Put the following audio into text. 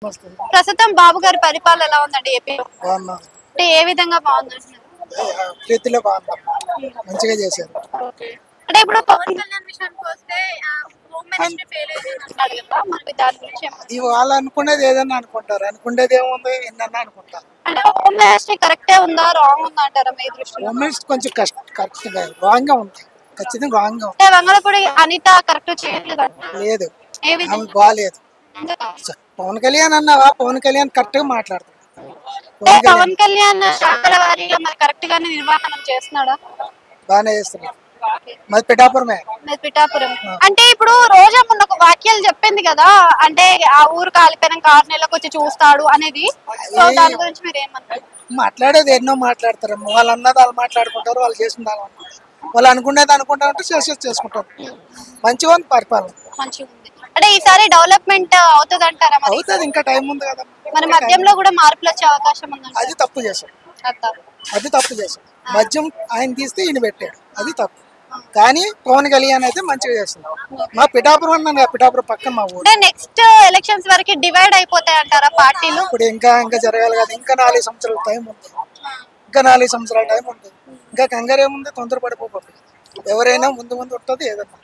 వస్తుంది. ప్రస్తుతం బాబు గారి పరిపాలన ఎలా ఉందండి ఏపీలో? బాగున్నా అంటే ఏ విధంగా బాగుందంటున్నారు? ప్రీతిలో బాగున్నాం, మంచిగా చేశారు. అంటే ఇప్పుడు పవన్ కళ్యాణ్ విషయానికి వస్తే హోమ్ మినిస్ట్రీ ఫెయిల్ అయింది అంటున్నారు కదా, మరి దాని గురించి ఏమంటారు? ఇది వాళ్ళు అనుకునేది ఏదన్నా అనుకుంటారు, అనుకునేది ఏముంది ఎన్నన్నా అనుకుంటారు. అంటే హోమ్ మినిస్ట్రీ కరెక్టే ఉందా రాంగ్ ఉందా అంటారా మీ దృష్టిలో? ఉమెన్స్ కొంచెం కరెక్ట్ గా రాంగ్ గా ఉంది, ఖచ్చితంగా రాంగ్ గా ఉంది. అంటే వంగలపూడి అనిత కరెక్ట్ చేయలేదు అంటున్నారు. లేదు, ఏ ఆమె విధంగా? బాగాలేదు. ఎందుకు? పవన్ కళ్యాణ్ అన్నావా, పవన్ కళ్యాణ్ కరెక్ట్ గా మాట్లాడతాడు. అంటే పవన్ పవన్ కళ్యాణ్ కళ్యాణ్ శాఖల వారీగా మరి కరెక్ట్ గానే నిర్వహణ చేస్తున్నాడా? బాగానే చేస్తున్నాడు. మరి పిఠాపురమే. మరి పిఠాపురం అంటే ఇప్పుడు రోజా మొన్న ఒక వాక్యాలు చెప్పింది కదా, అంటే ఆ ఊరు కాలిపోయినాక 6 నెలలకు వచ్చి చూస్తాడు అనేది. సో దాని గురించి మీరు ఏమన్నారు? మాట్లాడేది ఎన్నో మాట్లాడతారు, వాళ్ళు అన్నది వాళ్ళు మాట్లాడుకుంటారు, వాళ్ళు చేసిన వాళ్ళు అనుకునేది అనుకుంటా ఉంటే చేసుకుంటారు. మంచిగా ఉంది పరిపాలన. మంచిగా ఉంది. అంటే ఈసారి డెవలప్మెంట్ అవుతుంది అంటారా? మరి అవుతుంది, ఇంకా టైం ఉంది కదా. మరి మద్యంలో కూడా మార్పులు వచ్చే అవకాశం ఉందండి. అది తప్పు చేశాడు, అది తప్పు చేశాడు. మద్యం ఆయన తీస్తే ఈయన పెట్టాడు, అది తప్పు. కానీ పవన్ కళ్యాణ్ అయితే మంచిగా చేస్తున్నాడు. మా పిఠాపురం అన్నాను కదా, పిఠాపురం పక్కన మా ఊరు. అంటే నెక్స్ట్ ఎలక్షన్స్ వరకు డివైడ్ అయిపోతాయి అంటారా పార్టీలు? ఇప్పుడు ఇంకా జరగాలి కదా, ఇంకా 4 సంవత్సరాల టైం ఉంది, ఇంకా 4 సంవత్సరాల టైం ఉంది. ఇంకా కంగారు ఏముంది, తొందరపడిపోకూడదు. ఎవరైనా ముందు ఉంటుంది ఏదన్నా.